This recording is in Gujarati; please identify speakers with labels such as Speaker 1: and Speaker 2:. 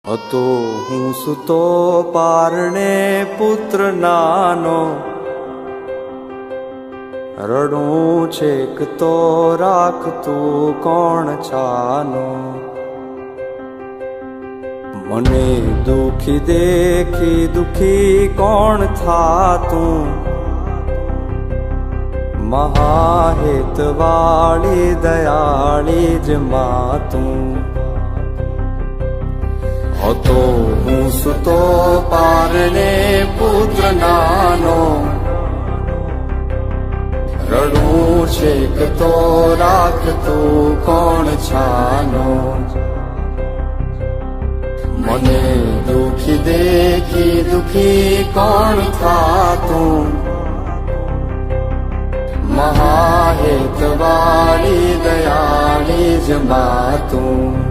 Speaker 1: હતો હું સૂતો પારણે પુત્ર નાનો, રડું છેક તો રાખતું કોણ છાનો. મને દુખી દેખી દુખી કોણ થાતું, મહાહેતવાળી દયાળી જ માતું. હતો હું સૂતો પારણે પુત્ર નાનો, રડું છેક તો રાખતું કોણ છાનો. મને દુખી દેખી દુખી કોણ થાતું, મહાહેતવાળી દયાળી જ માતું.